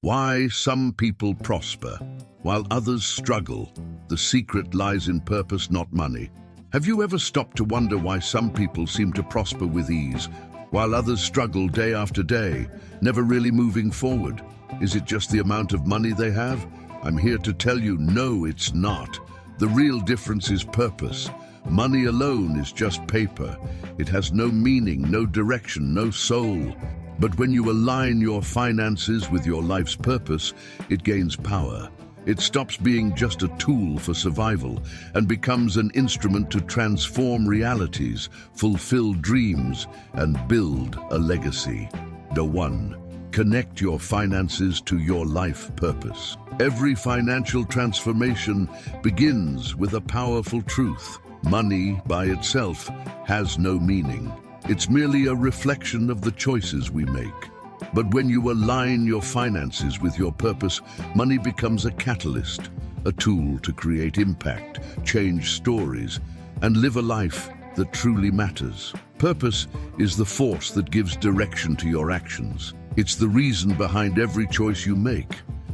Why some people prosper, while others struggle. The secret lies in purpose, not money. Have you ever stopped to wonder why some people seem to prosper with ease, while others struggle day after day, never really moving forward? Is it just the amount of money they have? I'm here to tell you, no, it's not. The real difference is purpose. Money alone is just paper. It has no meaning, no direction, no soul. But when you align your finances with your life's purpose, it gains power. It stops being just a tool for survival and becomes an instrument to transform realities, fulfill dreams, and build a legacy. The 1. Connect your finances to your life purpose. Every financial transformation begins with a powerful truth. Money by itself has no meaning. It's merely a reflection of the choices we make. But when you align your finances with your purpose, money becomes a catalyst, a tool to create impact, change stories, and live a life that truly matters. Purpose is the force that gives direction to your actions. It's the reason behind every choice you make.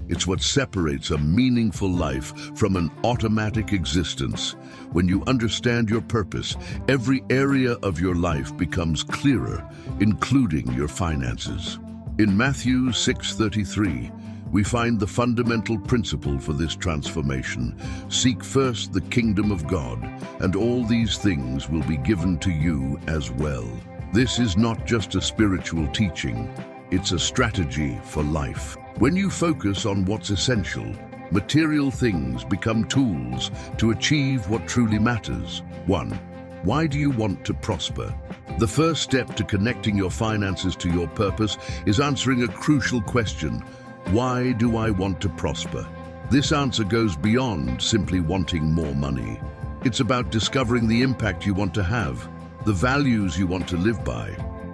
It's what separates a meaningful life from an automatic existence. When you understand your purpose, every area of your life becomes clearer, including your finances. In Matthew 6:33, we find the fundamental principle for this transformation. Seek first the kingdom of God, and all these things will be given to you as well. This is not just a spiritual teaching, it's a strategy for life. When you focus on what's essential, material things become tools to achieve what truly matters. 1. Why do you want to prosper? The first step to connecting your finances to your purpose is answering a crucial question. Why do I want to prosper? This answer goes beyond simply wanting more money. It's about discovering the impact you want to have, the values you want to live by,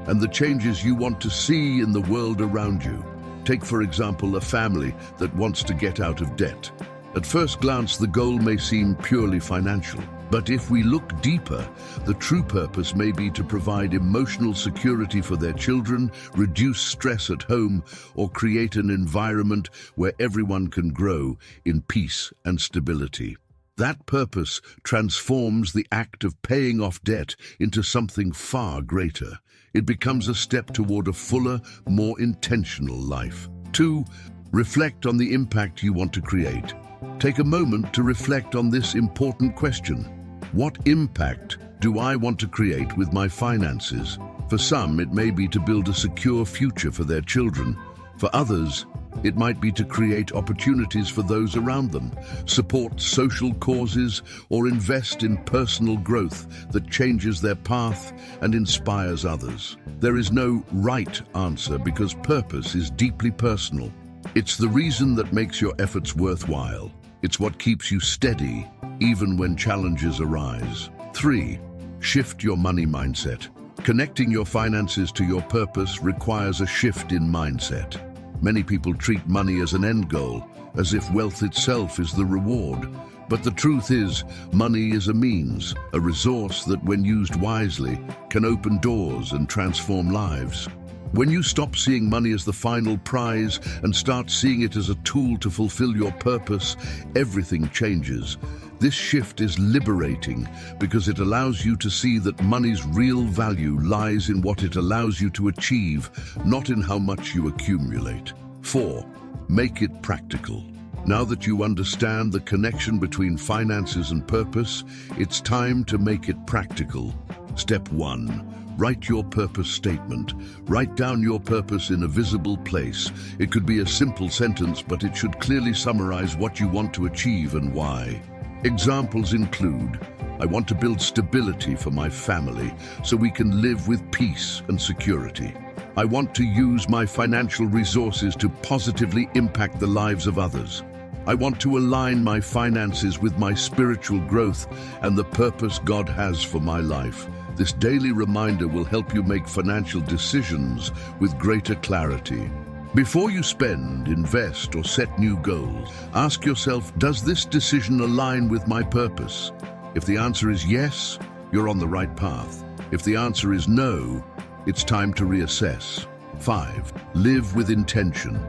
and the changes you want to see in the world around you. Take, for example, a family that wants to get out of debt. At first glance, the goal may seem purely financial. But if we look deeper, the true purpose may be to provide emotional security for their children, reduce stress at home, or create an environment where everyone can grow in peace and stability. That purpose transforms the act of paying off debt into something far greater. It becomes a step toward a fuller, more intentional life. 2. Reflect on the impact you want to create. Take a moment to reflect on this important question. What impact do I want to create with my finances? For some, it may be to build a secure future for their children. For others, it might be to create opportunities for those around them, support social causes, or invest in personal growth that changes their path and inspires others. There is no right answer because purpose is deeply personal. It's the reason that makes your efforts worthwhile. It's what keeps you steady, even when challenges arise. 3. Shift your money mindset. Connecting your finances to your purpose requires a shift in mindset. Many people treat money as an end goal, as if wealth itself is the reward. But the truth is, money is a means, a resource that, when used wisely, can open doors and transform lives. When you stop seeing money as the final prize and start seeing it as a tool to fulfill your purpose, everything changes. This shift is liberating because it allows you to see that money's real value lies in what it allows you to achieve, not in how much you accumulate. 4. Make it practical. Now that you understand the connection between finances and purpose, it's time to make it practical. Step 1. Write your purpose statement. Write down your purpose in a visible place. It could be a simple sentence, but it should clearly summarize what you want to achieve and why. Examples include, I want to build stability for my family so we can live with peace and security. I want to use my financial resources to positively impact the lives of others. I want to align my finances with my spiritual growth and the purpose God has for my life. This daily reminder will help you make financial decisions with greater clarity. Before you spend, invest, or set new goals, ask yourself, does this decision align with my purpose? If the answer is yes, you're on the right path. If the answer is no, it's time to reassess. 5. Live with intention.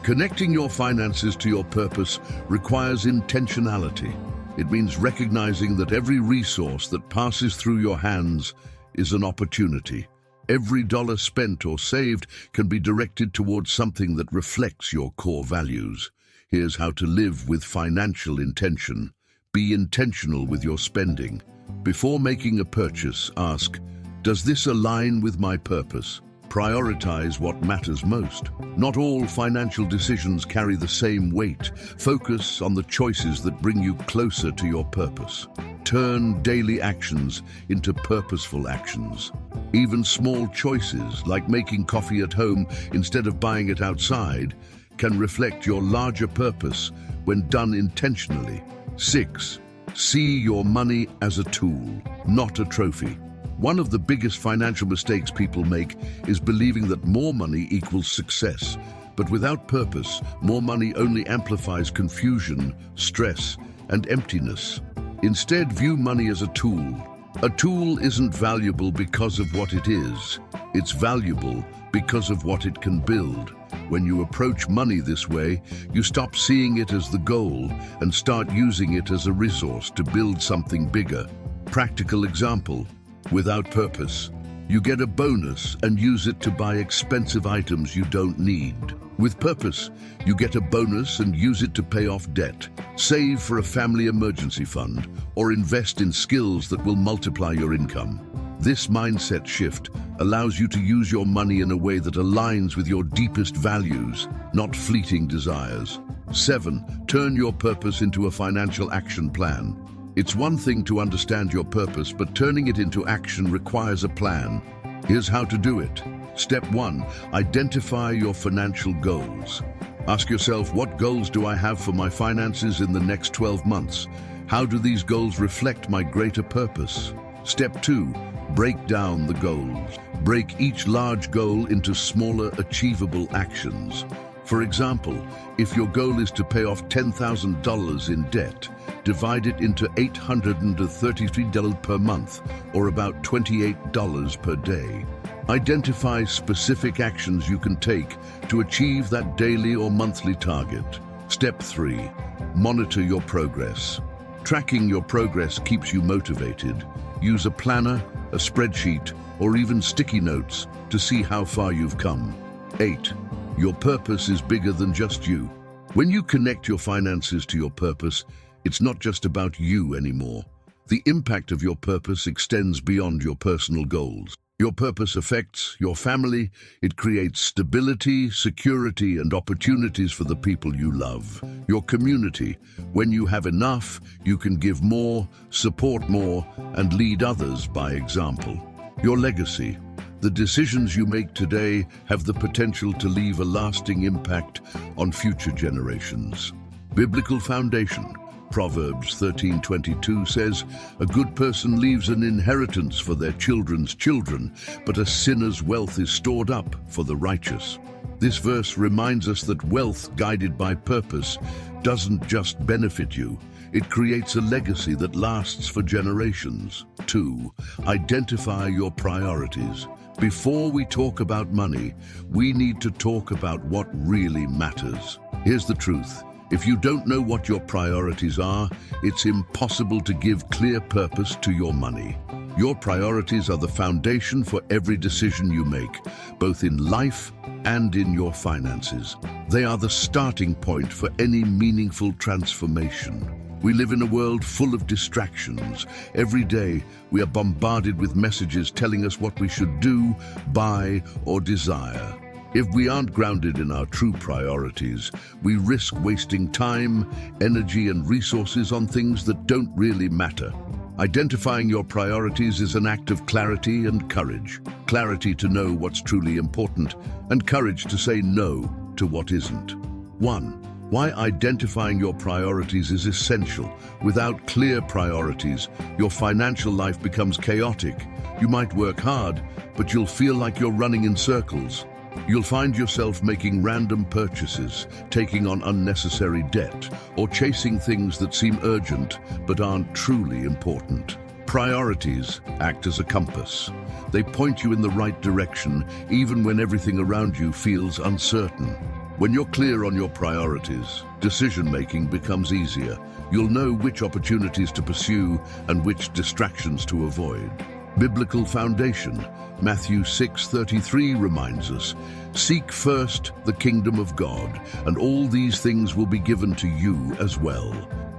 Connecting your finances to your purpose requires intentionality. It means recognizing that every resource that passes through your hands is an opportunity. Every dollar spent or saved can be directed towards something that reflects your core values. Here's how to live with financial intention. Be intentional with your spending. Before making a purchase, ask, does this align with my purpose? Prioritize what matters most. Not all financial decisions carry the same weight. Focus on the choices that bring you closer to your purpose. Turn daily actions into purposeful actions. Even small choices, like making coffee at home instead of buying it outside, can reflect your larger purpose when done intentionally. 6. See your money as a tool, not a trophy. One of the biggest financial mistakes people make is believing that more money equals success. But without purpose, more money only amplifies confusion, stress, and emptiness. Instead, view money as a tool. A tool isn't valuable because of what it is. It's valuable because of what it can build. When you approach money this way, you stop seeing it as the goal and start using it as a resource to build something bigger. Practical example. Without purpose, you get a bonus and use it to buy expensive items you don't need. With purpose, you get a bonus and use it to pay off debt, save for a family emergency fund, or invest in skills that will multiply your income. This mindset shift allows you to use your money in a way that aligns with your deepest values, not fleeting desires. 7. Turn your purpose into a financial action plan. It's one thing to understand your purpose, but turning it into action requires a plan. Here's how to do it. Step 1. Identify your financial goals. Ask yourself, what goals do I have for my finances in the next 12 months? How do these goals reflect my greater purpose? Step 2. Break down the goals. Break each large goal into smaller, achievable actions. For example, if your goal is to pay off $10,000 in debt, divide it into $833 per month, or about $28 per day. Identify specific actions you can take to achieve that daily or monthly target. Step 3. Monitor your progress. Tracking your progress keeps you motivated. Use a planner, a spreadsheet, or even sticky notes to see how far you've come. 8. Your purpose is bigger than just you. When you connect your finances to your purpose, it's not just about you anymore. The impact of your purpose extends beyond your personal goals. Your purpose affects your family. It creates stability, security, and opportunities for the people you love. Your community. When you have enough, you can give more, support more, and lead others by example. Your legacy. The decisions you make today have the potential to leave a lasting impact on future generations. Biblical foundation. Proverbs 13:22 says, "A good person leaves an inheritance for their children's children, but a sinner's wealth is stored up for the righteous." This verse reminds us that wealth guided by purpose doesn't just benefit you, it creates a legacy that lasts for generations. 2. Identify your priorities. Before we talk about money, we need to talk about what really matters. Here's the truth. If you don't know what your priorities are, it's impossible to give clear purpose to your money. Your priorities are the foundation for every decision you make, both in life and in your finances. They are the starting point for any meaningful transformation. We live in a world full of distractions. Every day, we are bombarded with messages telling us what we should do, buy, or desire. If we aren't grounded in our true priorities, we risk wasting time, energy, and resources on things that don't really matter. Identifying your priorities is an act of clarity and courage. Clarity to know what's truly important, and courage to say no to what isn't. 1. Why identifying your priorities is essential. Without clear priorities, your financial life becomes chaotic. You might work hard, but you'll feel like you're running in circles. You'll find yourself making random purchases, taking on unnecessary debt, or chasing things that seem urgent but aren't truly important. Priorities act as a compass. They point you in the right direction, even when everything around you feels uncertain. When you're clear on your priorities, decision-making becomes easier. You'll know which opportunities to pursue and which distractions to avoid. Biblical foundation, Matthew 6:33 reminds us, "Seek first the kingdom of God, and all these things will be given to you as well."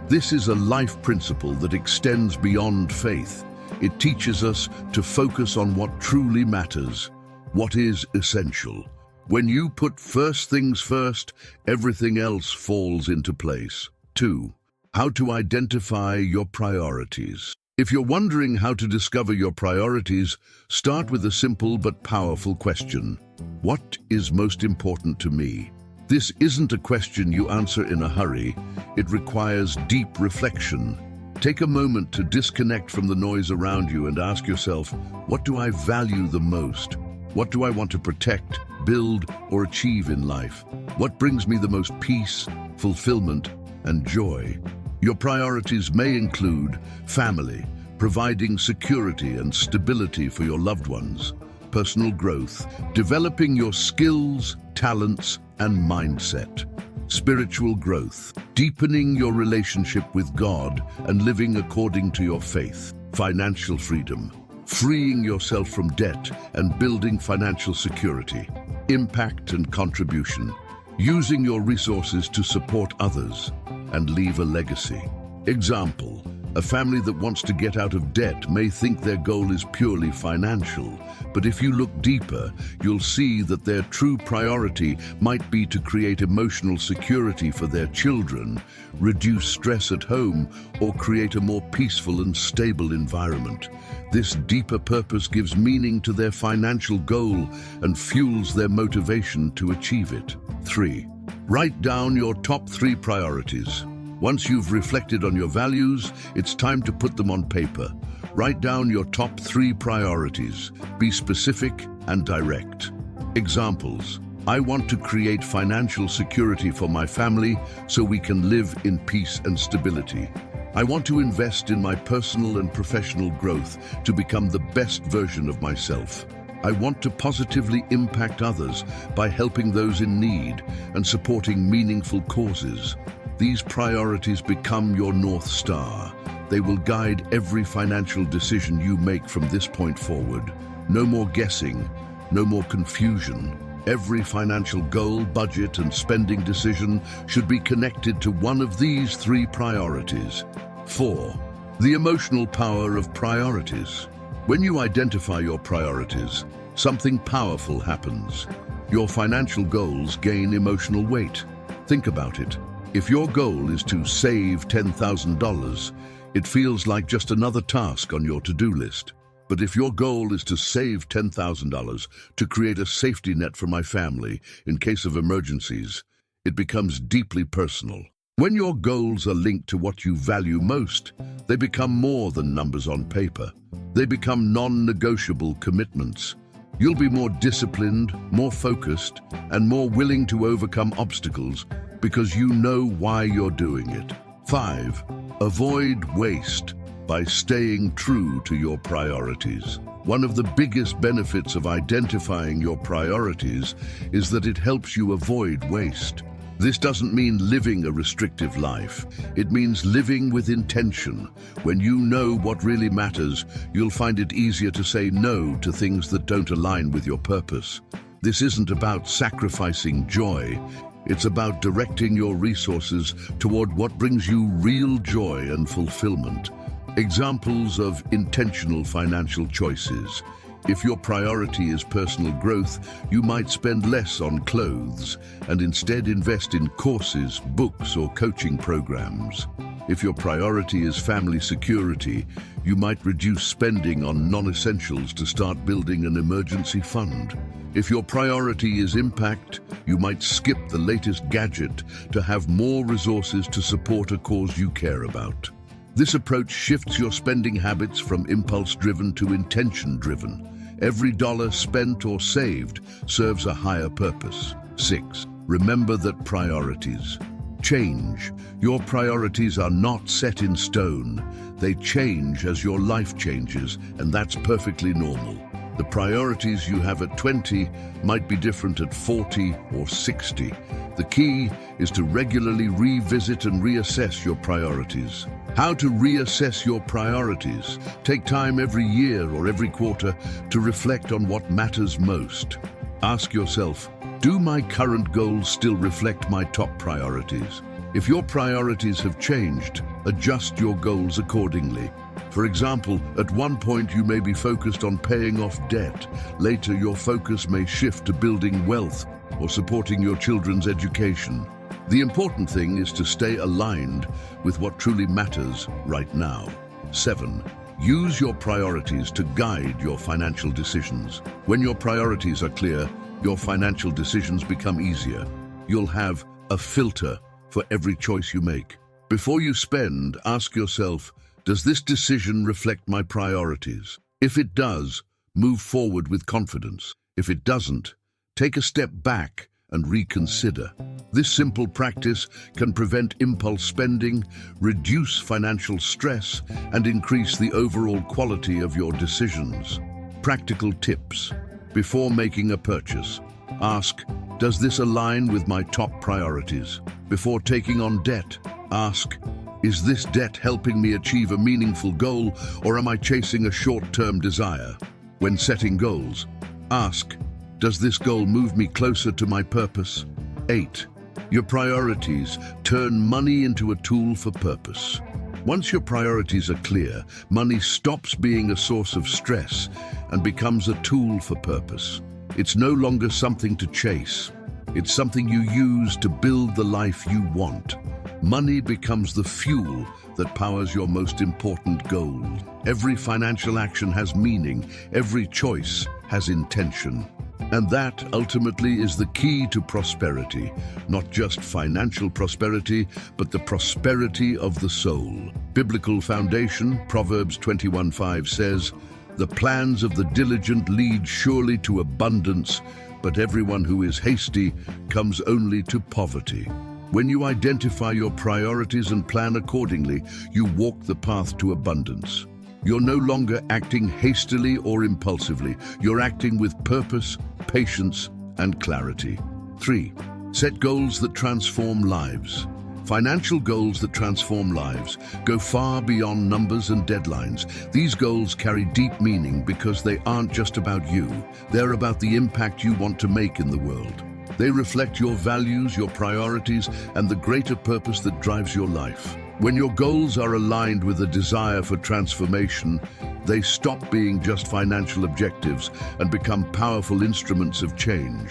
This is a life principle that extends beyond faith. It teaches us to focus on what truly matters, what is essential. When you put first things first, everything else falls into place. 2. How to identify your priorities. If you're wondering how to discover your priorities, start with a simple but powerful question. What is most important to me? This isn't a question you answer in a hurry. It requires deep reflection. Take a moment to disconnect from the noise around you and ask yourself, what do I value the most? What do I want to protect, build, or achieve in life? What brings me the most peace, fulfillment, and joy? Your priorities may include family, providing security and stability for your loved ones, personal growth, developing your skills, talents, and mindset, spiritual growth, deepening your relationship with God and living according to your faith, financial freedom, freeing yourself from debt and building financial security, impact and contribution, using your resources to support others and leave a legacy. Example, a family that wants to get out of debt may think their goal is purely financial, but if you look deeper, you'll see that their true priority might be to create emotional security for their children, reduce stress at home, or create a more peaceful and stable environment. This deeper purpose gives meaning to their financial goal and fuels their motivation to achieve it. 3. Write down your top 3 priorities. Once you've reflected on your values, it's time to put them on paper. Write down your top 3 priorities. Be specific and direct. Examples: I want to create financial security for my family so we can live in peace and stability. I want to invest in my personal and professional growth to become the best version of myself. I want to positively impact others by helping those in need and supporting meaningful causes. These priorities become your North Star. They will guide every financial decision you make from this point forward. No more guessing, no more confusion. Every financial goal, budget, and spending decision should be connected to one of these 3 priorities. 4. The emotional power of priorities. When you identify your priorities, something powerful happens. Your financial goals gain emotional weight. Think about it. If your goal is to save $10,000, it feels like just another task on your to-do list. But if your goal is to save $10,000 to create a safety net for my family in case of emergencies, it becomes deeply personal. When your goals are linked to what you value most, they become more than numbers on paper. They become non-negotiable commitments. You'll be more disciplined, more focused, and more willing to overcome obstacles because you know why you're doing it. 5. Avoid waste by staying true to your priorities. One of the biggest benefits of identifying your priorities is that it helps you avoid waste. This doesn't mean living a restrictive life. It means living with intention. When you know what really matters, you'll find it easier to say no to things that don't align with your purpose. This isn't about sacrificing joy. It's about directing your resources toward what brings you real joy and fulfillment. Examples of intentional financial choices. If your priority is personal growth, you might spend less on clothes and instead invest in courses, books, or coaching programs. If your priority is family security, you might reduce spending on non-essentials to start building an emergency fund. If your priority is impact, you might skip the latest gadget to have more resources to support a cause you care about. This approach shifts your spending habits from impulse-driven to intention-driven. Every dollar spent or saved serves a higher purpose. 6. Remember that priorities change. Your priorities are not set in stone. They change as your life changes, and that's perfectly normal. The priorities you have at 20 might be different at 40 or 60. The key is to regularly revisit and reassess your priorities. How to reassess your priorities? Take time every year or every quarter to reflect on what matters most. Ask yourself, do my current goals still reflect my top priorities? If your priorities have changed, adjust your goals accordingly. For example, at one point you may be focused on paying off debt. Later, your focus may shift to building wealth or supporting your children's education. The important thing is to stay aligned with what truly matters right now. 7. Use your priorities to guide your financial decisions. When your priorities are clear, your financial decisions become easier. You'll have a filter for every choice you make. Before you spend, ask yourself, does this decision reflect my priorities? If it does, move forward with confidence. If it doesn't, take a step back and reconsider. This simple practice can prevent impulse spending, reduce financial stress, and increase the overall quality of your decisions. Practical tips. Before making a purchase, ask, does this align with my top priorities? Before taking on debt, ask, is this debt helping me achieve a meaningful goal, or am I chasing a short-term desire? When setting goals, ask, does this goal move me closer to my purpose? 8. Your priorities turn money into a tool for purpose. Once your priorities are clear, money stops being a source of stress and becomes a tool for purpose. It's no longer something to chase. It's something you use to build the life you want. Money becomes the fuel that powers your most important goal. Every financial action has meaning. Every choice has intention. And that ultimately is the key to prosperity. Not just financial prosperity, but the prosperity of the soul. Biblical foundation, Proverbs 21:5 says, "The plans of the diligent lead surely to abundance, but everyone who is hasty comes only to poverty." When you identify your priorities and plan accordingly, you walk the path to abundance. You're no longer acting hastily or impulsively. You're acting with purpose, patience, and clarity. 3. Set goals that transform lives. Financial goals that transform lives go far beyond numbers and deadlines. These goals carry deep meaning because they aren't just about you. They're about the impact you want to make in the world. They reflect your values, your priorities, and the greater purpose that drives your life. When your goals are aligned with a desire for transformation, they stop being just financial objectives and become powerful instruments of change,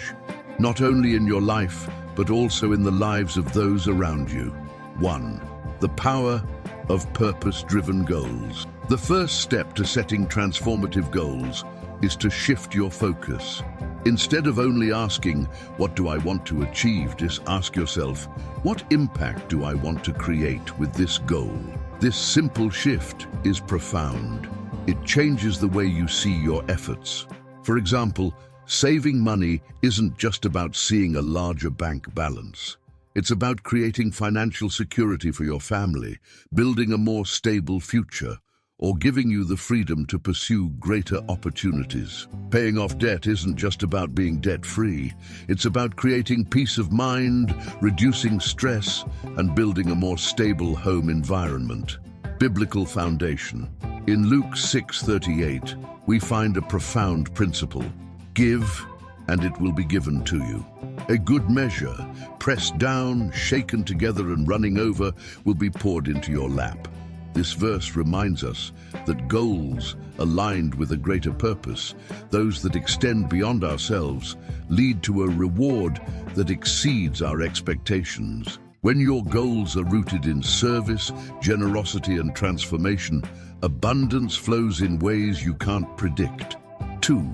not only in your life, but also in the lives of those around you. 1. The power of purpose-driven goals. The first step to setting transformative goals is to shift your focus. Instead of only asking, what do I want to achieve, just ask yourself, what impact do I want to create with this goal? This simple shift is profound. It changes the way you see your efforts. For example, saving money isn't just about seeing a larger bank balance. It's about creating financial security for your family, building a more stable future, or giving you the freedom to pursue greater opportunities. Paying off debt isn't just about being debt-free. It's about creating peace of mind, reducing stress, and building a more stable home environment. Biblical foundation. In Luke 6:38, we find a profound principle. Give, and it will be given to you. A good measure, pressed down, shaken together, and running over, will be poured into your lap. This verse reminds us that goals aligned with a greater purpose, those that extend beyond ourselves, lead to a reward that exceeds our expectations. When your goals are rooted in service, generosity, and transformation, abundance flows in ways you can't predict. 2.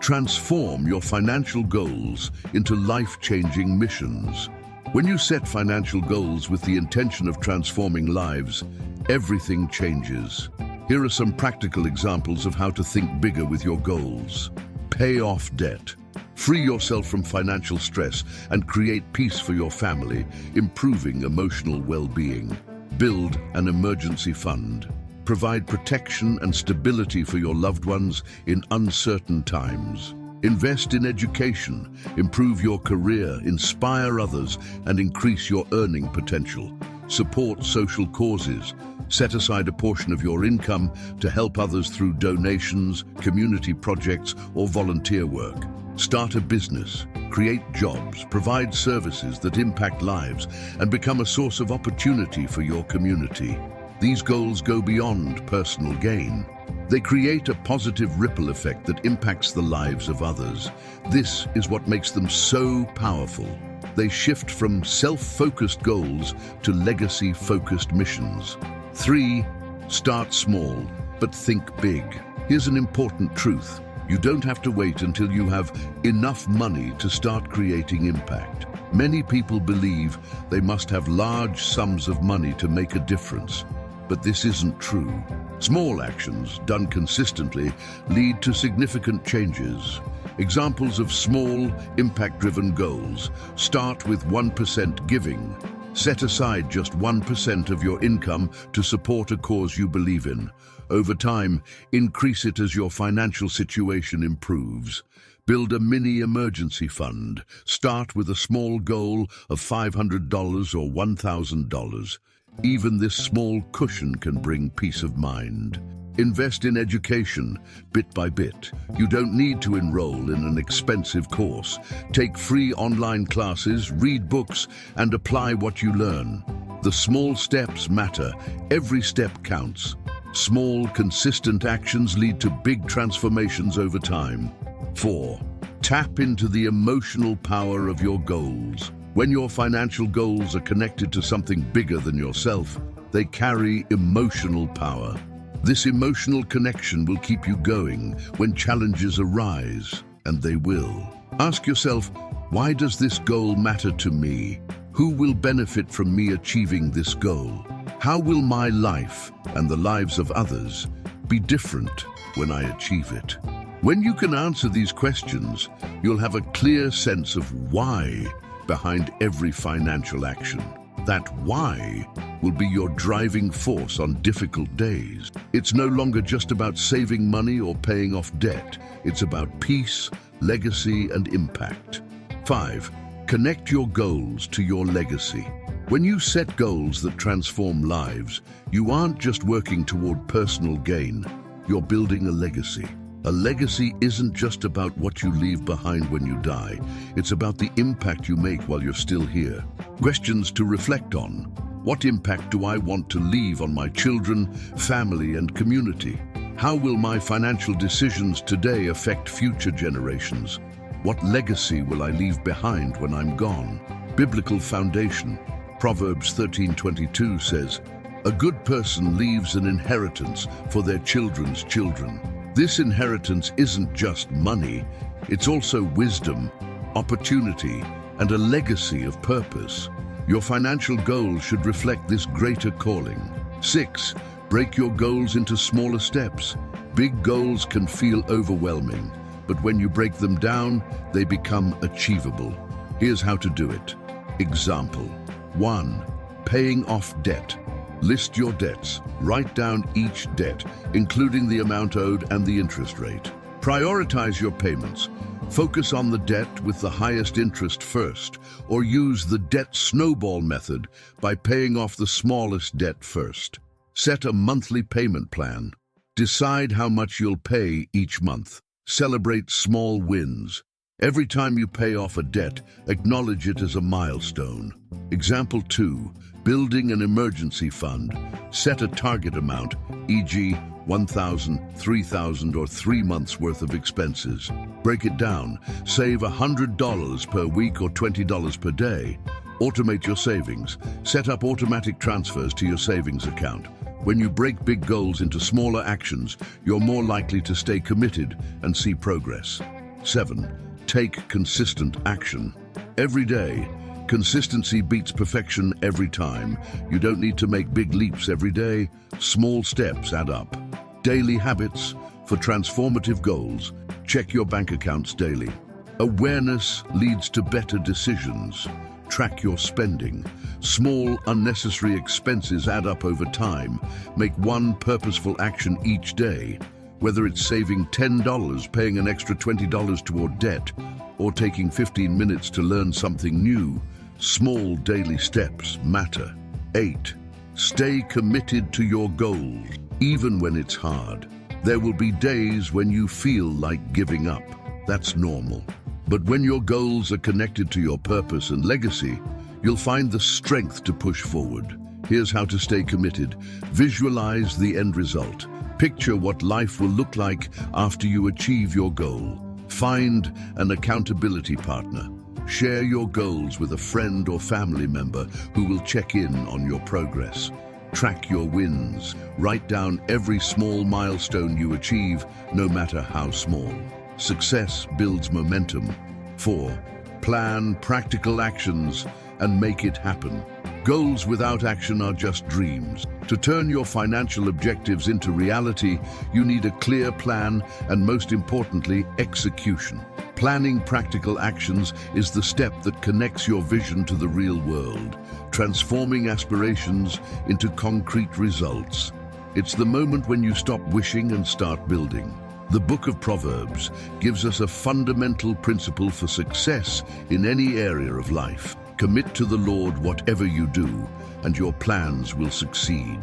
Transform your financial goals into life-changing missions. When you set financial goals with the intention of transforming lives, everything changes. Here are some practical examples of how to think bigger with your goals. Pay off debt. Free yourself from financial stress and create peace for your family, improving emotional well-being. Build an emergency fund. provide protection and stability for your loved ones in uncertain times. Invest in education, improve your career, inspire others, and increase your earning potential. Support social causes. Set aside a portion of your income to help others through donations, community projects, or volunteer work. Start a business, create jobs, provide services that impact lives, and become a source of opportunity for your community. These goals go beyond personal gain. They create a positive ripple effect that impacts the lives of others. This is what makes them so powerful. They shift from self-focused goals to legacy-focused missions. 3. Start small, but think big. Here's an important truth. You don't have to wait until you have enough money to start creating impact. Many people believe they must have large sums of money to make a difference, but this isn't true. Small actions, done consistently, lead to significant changes. Examples of small, impact-driven goals. Start with 1% giving. Set aside just 1% of your income to support a cause you believe in. Over time, increase it as your financial situation improves. Build a mini emergency fund. Start with a small goal of $500 or $1,000. Even this small cushion can bring peace of mind. Invest in education, bit by bit. You don't need to enroll in an expensive course. Take free online classes, read books, and apply what you learn. The small steps matter. Every step counts. Small, consistent actions lead to big transformations over time. 4. Tap into the emotional power of your goals. When your financial goals are connected to something bigger than yourself, they carry emotional power. This emotional connection will keep you going when challenges arise, and they will. Ask yourself, why does this goal matter to me? Who will benefit from me achieving this goal? How will my life and the lives of others be different when I achieve it? When you can answer these questions, you'll have a clear sense of why behind every financial action. That why will be your driving force on difficult days. It's no longer just about saving money or paying off debt. It's about peace, legacy, and impact. 5. Connect your goals to your legacy. When you set goals that transform lives, you aren't just working toward personal gain, you're building a legacy. A legacy isn't just about what you leave behind when you die. It's about the impact you make while you're still here. Questions to reflect on. What impact do I want to leave on my children, family, and community? How will my financial decisions today affect future generations? What legacy will I leave behind when I'm gone? Biblical foundation. Proverbs 13:22 says, "A good person leaves an inheritance for their children's children." This inheritance isn't just money, it's also wisdom, opportunity, and a legacy of purpose. Your financial goals should reflect this greater calling. 6. Break your goals into smaller steps. Big goals can feel overwhelming, but when you break them down, they become achievable. Here's how to do it. Example 1. Paying off debt. List your debts. Write down each debt, including the amount owed and the interest rate. Prioritize your payments. Focus on the debt with the highest interest first, or use the debt snowball method by paying off the smallest debt first. Set a monthly payment plan. Decide how much you'll pay each month. Celebrate small wins. Every time you pay off a debt, acknowledge it as a milestone. Example 2. Building an emergency fund. Set a target amount, e.g. $1,000, $3,000, or 3 months worth of expenses. Break it down. Save $100 per week or $20 per day. Automate your savings. Set up automatic transfers to your savings account. When you break big goals into smaller actions, you're more likely to stay committed and see progress. 7. Take consistent action. Every day, consistency beats perfection every time. You don't need to make big leaps every day. Small steps add up. Daily habits for transformative goals. Check your bank accounts daily. Awareness leads to better decisions. Track your spending. Small, unnecessary expenses add up over time. Make one purposeful action each day. Whether it's saving $10, paying an extra $20 toward debt, or taking 15 minutes to learn something new, small daily steps matter. 8. Stay committed to your goals, even when it's hard. There will be days when you feel like giving up. That's normal. But when your goals are connected to your purpose and legacy, you'll find the strength to push forward. Here's how to stay committed. Visualize the end result. Picture what life will look like after you achieve your goal. Find an accountability partner. Share your goals with a friend or family member who will check in on your progress. Track your wins. Write down every small milestone you achieve, no matter how small. Success builds momentum. 4. Plan practical actions and make it happen. Goals without action are just dreams. To turn your financial objectives into reality, you need a clear plan and, most importantly, execution. Planning practical actions is the step that connects your vision to the real world, transforming aspirations into concrete results. It's the moment when you stop wishing and start building. The book of Proverbs gives us a fundamental principle for success in any area of life. Commit to the Lord whatever you do, and your plans will succeed.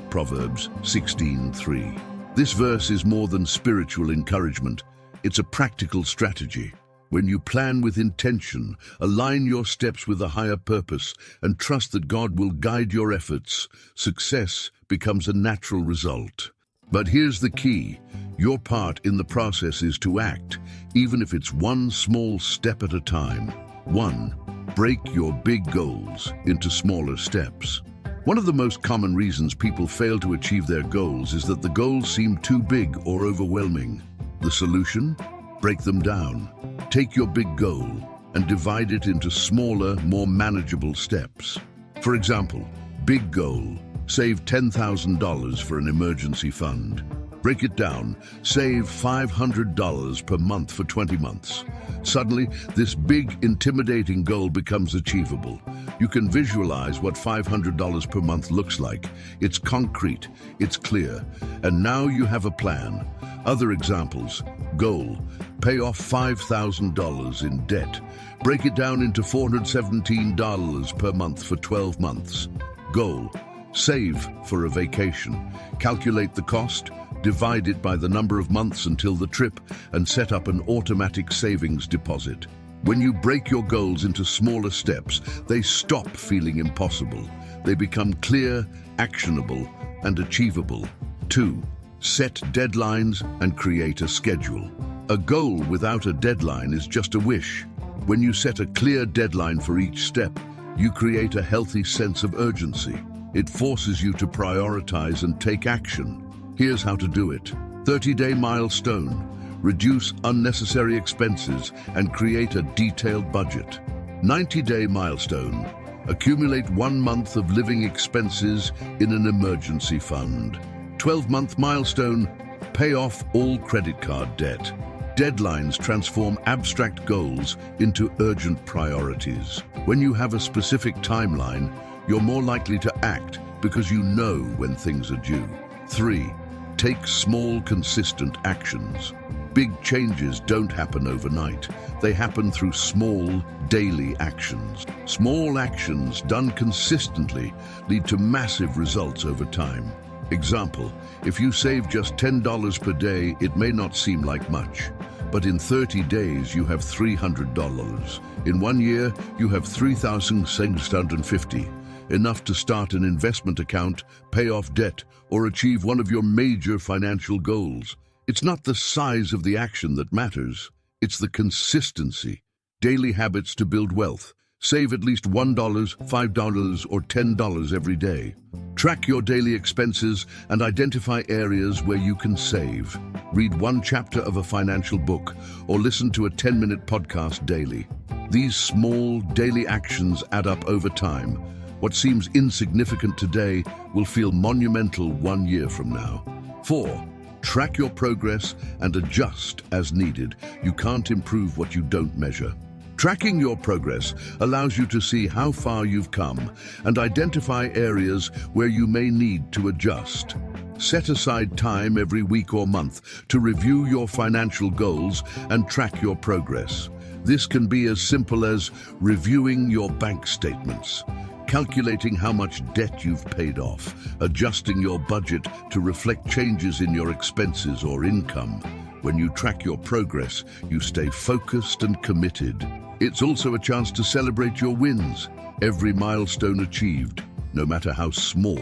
Proverbs 16:3. This verse is more than spiritual encouragement. It's a practical strategy. When you plan with intention, align your steps with a higher purpose, and trust that God will guide your efforts, success becomes a natural result. But here's the key. Your part in the process is to act, even if it's one small step at a time. 1. Break your big goals into smaller steps. One of the most common reasons people fail to achieve their goals is that the goals seem too big or overwhelming. The solution? Break them down. Take your big goal and divide it into smaller, more manageable steps. For example, big goal: save $10,000 for an emergency fund. Break it down. Save $500 per month for 20 months. Suddenly, this big, intimidating goal becomes achievable. You can visualize what $500 per month looks like. It's concrete, it's clear, and now you have a plan. Other examples: goal: pay off $5,000 in debt. Break it down into $417 per month for 12 months. Goal: save for a vacation. Calculate the cost, divide it by the number of months until the trip, and set up an automatic savings deposit. When you break your goals into smaller steps, they stop feeling impossible. They become clear, actionable, and achievable. 2. Set deadlines and create a schedule. A goal without a deadline is just a wish. When you set a clear deadline for each step, you create a healthy sense of urgency. It forces you to prioritize and take action. Here's how to do it. 30-day milestone. Reduce unnecessary expenses and create a detailed budget. 90-day milestone. Accumulate 1 month of living expenses in an emergency fund. 12-month milestone. Pay off all credit card debt. Deadlines transform abstract goals into urgent priorities. When you have a specific timeline, you're more likely to act because you know when things are due. 3. Take small, consistent actions. Big changes don't happen overnight. They happen through small, daily actions. Small actions done consistently lead to massive results over time. Example: if you save just $10 per day, it may not seem like much. But in 30 days, you have $300. In 1 year, you have $3,650. Enough to start an investment account, pay off debt, or achieve one of your major financial goals. It's not the size of the action that matters. It's the consistency. Daily habits to build wealth. Save at least $1, $5, or $10 every day. Track your daily expenses and identify areas where you can save. Read 1 chapter of a financial book or listen to a 10-minute podcast daily. These small, daily actions add up over time. What seems insignificant today will feel monumental 1 year from now. 4. Track your progress and adjust as needed. You can't improve what you don't measure. Tracking your progress allows you to see how far you've come and identify areas where you may need to adjust. Set aside time every week or month to review your financial goals and track your progress. This can be as simple as reviewing your bank statements, calculating how much debt you've paid off, adjusting your budget to reflect changes in your expenses or income. When you track your progress, you stay focused and committed. It's also a chance to celebrate your wins. Every milestone achieved, no matter how small,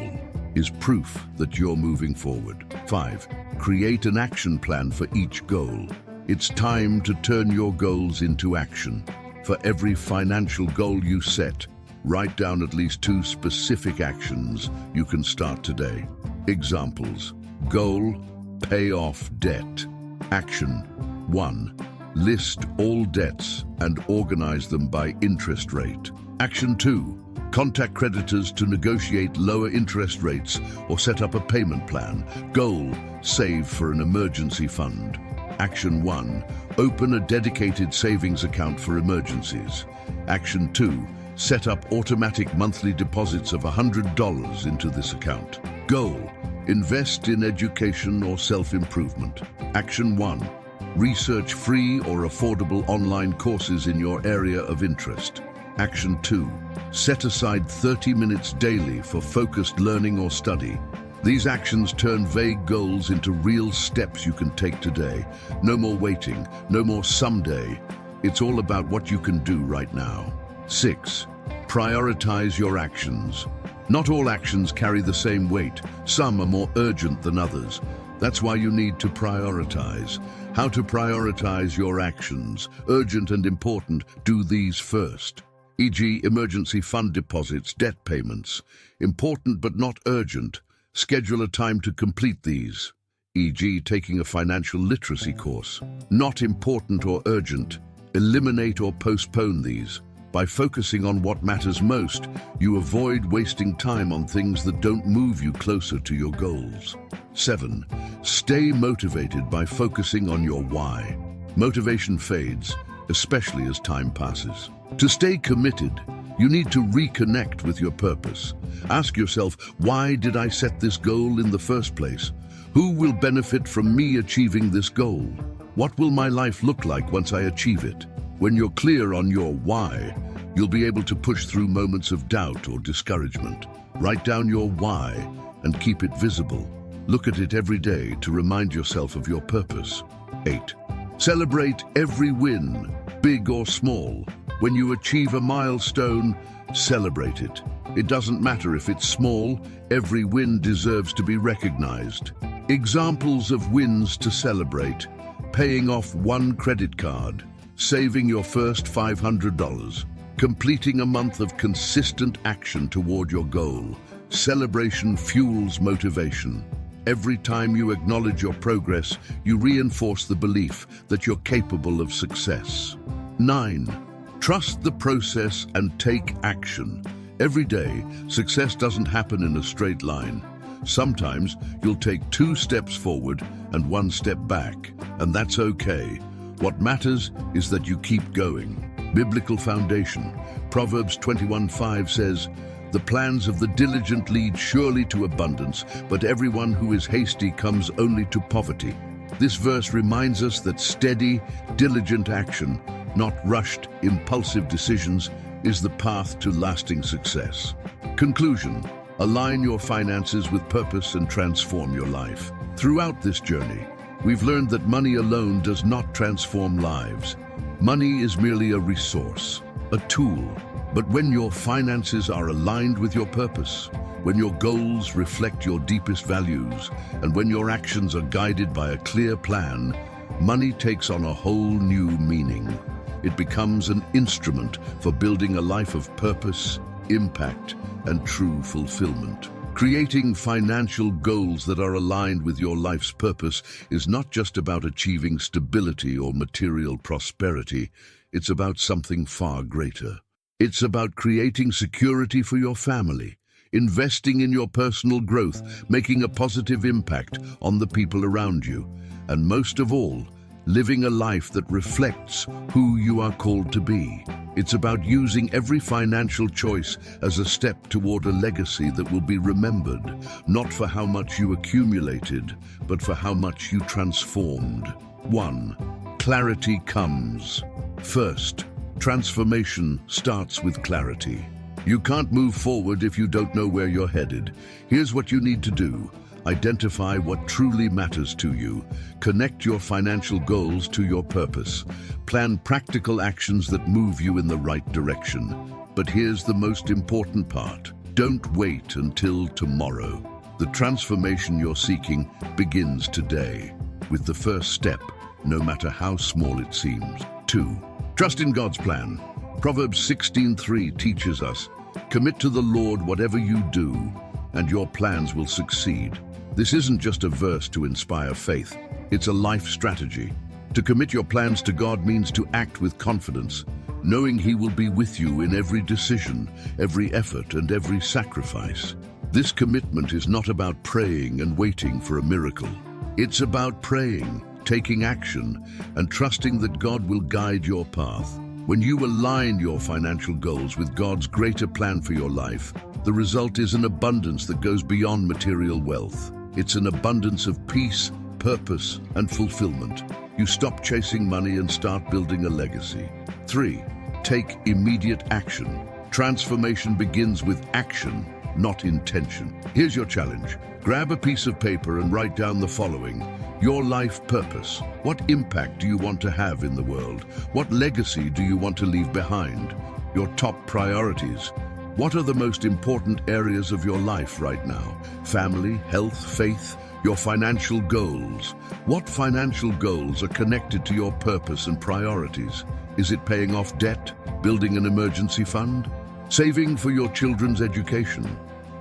is proof that you're moving forward. 5. Create an action plan for each goal. It's time to turn your goals into action. For every financial goal you set, write down at least 2 specific actions you can start today. Examples. Goal: pay off debt. Action: 1. List all debts and organize them by interest rate. Action 2. Contact creditors to negotiate lower interest rates or set up a payment plan. Goal: save for an emergency fund. Action 1. Open a dedicated savings account for emergencies. Action 2. Set up automatic monthly deposits of $100 into this account. Goal: invest in education or self-improvement. Action 1. Research free or affordable online courses in your area of interest. Action 2. Set aside 30 minutes daily for focused learning or study. These actions turn vague goals into real steps you can take today. No more waiting, no more someday. It's all about what you can do right now. 6. Prioritize your actions. Not all actions carry the same weight. Some are more urgent than others. That's why you need to prioritize. How to prioritize your actions. Urgent and important, do these first. E.g., emergency fund deposits, debt payments. Important but not urgent. Schedule a time to complete these. E.g., taking a financial literacy course. Not important or urgent. Eliminate or postpone these. By focusing on what matters most, you avoid wasting time on things that don't move you closer to your goals. 7. Stay motivated by focusing on your why. Motivation fades, especially as time passes. To stay committed, you need to reconnect with your purpose. Ask yourself, why did I set this goal in the first place? Who will benefit from me achieving this goal? What will my life look like once I achieve it? When you're clear on your why, you'll be able to push through moments of doubt or discouragement. Write down your why and keep it visible. Look at it every day to remind yourself of your purpose. 8. Celebrate every win, big or small. When you achieve a milestone, celebrate it. It doesn't matter if it's small, every win deserves to be recognized. Examples of wins to celebrate: paying off 1 credit card, saving your first $500, completing a month of consistent action toward your goal. Celebration fuels motivation. Every time you acknowledge your progress, you reinforce the belief that you're capable of success. 9. Trust the process and take action. Every day, success doesn't happen in a straight line. Sometimes you'll take 2 steps forward and 1 step back, and that's okay. What matters is that you keep going. Biblical foundation. Proverbs 21:5 says, "The plans of the diligent lead surely to abundance, but everyone who is hasty comes only to poverty." This verse reminds us that steady, diligent action, not rushed, impulsive decisions, is the path to lasting success. Conclusion. Align your finances with purpose and transform your life. Throughout this journey, we've learned that money alone does not transform lives. Money is merely a resource, a tool. But when your finances are aligned with your purpose, when your goals reflect your deepest values, and when your actions are guided by a clear plan, money takes on a whole new meaning. It becomes an instrument for building a life of purpose, impact, and true fulfillment. Creating financial goals that are aligned with your life's purpose is not just about achieving stability or material prosperity. It's about something far greater. It's about creating security for your family, investing in your personal growth, making a positive impact on the people around you, and most of all, living a life that reflects who you are called to be. It's about using every financial choice as a step toward a legacy that will be remembered, not for how much you accumulated, but for how much you transformed. 1. Clarity comes. First, transformation starts with clarity. You can't move forward if you don't know where you're headed. Here's what you need to do. Identify what truly matters to you. Connect your financial goals to your purpose. Plan practical actions that move you in the right direction. But here's the most important part. Don't wait until tomorrow. The transformation you're seeking begins today, with the first step, no matter how small it seems. 2. Trust in God's plan. Proverbs 16:3 teaches us, "Commit to the Lord whatever you do, and your plans will succeed." This isn't just a verse to inspire faith, it's a life strategy. To commit your plans to God means to act with confidence, knowing He will be with you in every decision, every effort, and every sacrifice. This commitment is not about praying and waiting for a miracle. It's about praying, taking action, and trusting that God will guide your path. When you align your financial goals with God's greater plan for your life, the result is an abundance that goes beyond material wealth. It's an abundance of peace, purpose, and fulfillment. You stop chasing money and start building a legacy. 3. Take immediate action. Transformation begins with action, not intention. Here's your challenge. Grab a piece of paper and write down the following. Your life purpose. What impact do you want to have in the world? What legacy do you want to leave behind? Your top priorities. What are the most important areas of your life right now? Family, health, faith, your financial goals. What financial goals are connected to your purpose and priorities? Is it paying off debt, building an emergency fund, saving for your children's education?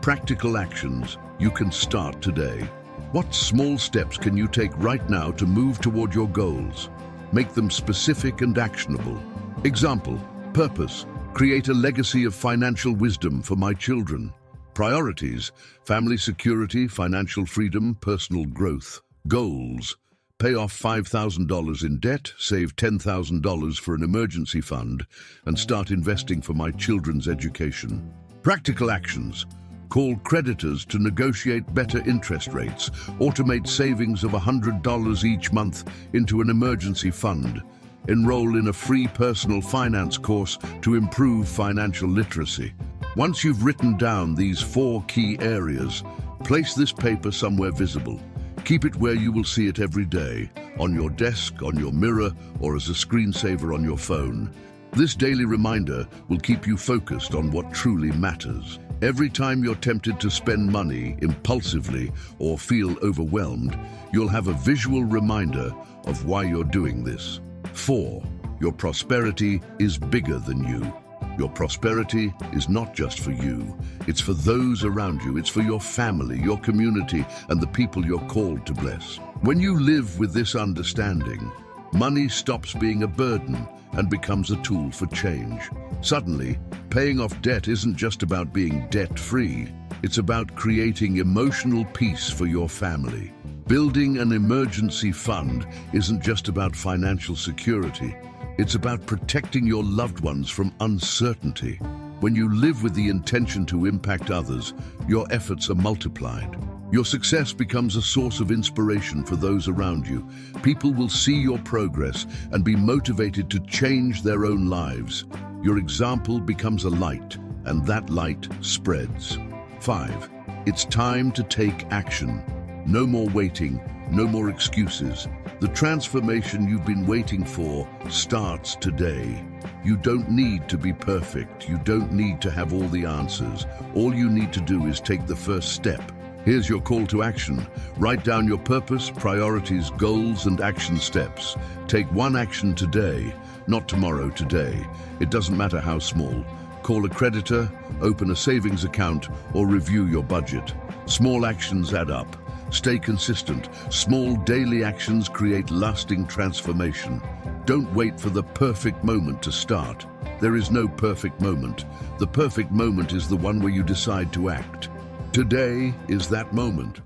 Practical actions you can start today. What small steps can you take right now to move toward your goals? Make them specific and actionable. Example, purpose. Create a legacy of financial wisdom for my children. Priorities, family security, financial freedom, personal growth. Goals, pay off $5,000 in debt, save $10,000 for an emergency fund, and start investing for my children's education. Practical actions, call creditors to negotiate better interest rates, automate savings of $100 each month into an emergency fund. Enroll in a free personal finance course to improve financial literacy. Once you've written down these 4 key areas, place this paper somewhere visible. Keep it where you will see it every day, on your desk, on your mirror, or as a screensaver on your phone. This daily reminder will keep you focused on what truly matters. Every time you're tempted to spend money impulsively or feel overwhelmed, you'll have a visual reminder of why you're doing this. 4. Your prosperity is bigger than you. Your prosperity is not just for you. It's for those around you. It's for your family, your community, and the people you're called to bless. When you live with this understanding, money stops being a burden and becomes a tool for change. Suddenly, paying off debt isn't just about being debt-free. It's about creating emotional peace for your family. Building an emergency fund isn't just about financial security. It's about protecting your loved ones from uncertainty. When you live with the intention to impact others, your efforts are multiplied. Your success becomes a source of inspiration for those around you. People will see your progress and be motivated to change their own lives. Your example becomes a light, and that light spreads. 5. It's time to take action. No more waiting, no more excuses. The transformation you've been waiting for starts today. You don't need to be perfect. You don't need to have all the answers. All you need to do is take the first step. Here's your call to action. Write down your purpose, priorities, goals, and action steps. Take one action today, not tomorrow, today. It doesn't matter how small. Call a creditor, open a savings account, or review your budget. Small actions add up. Stay consistent. Small daily actions create lasting transformation. Don't wait for the perfect moment to start. There is no perfect moment. The perfect moment is the one where you decide to act. Today is that moment.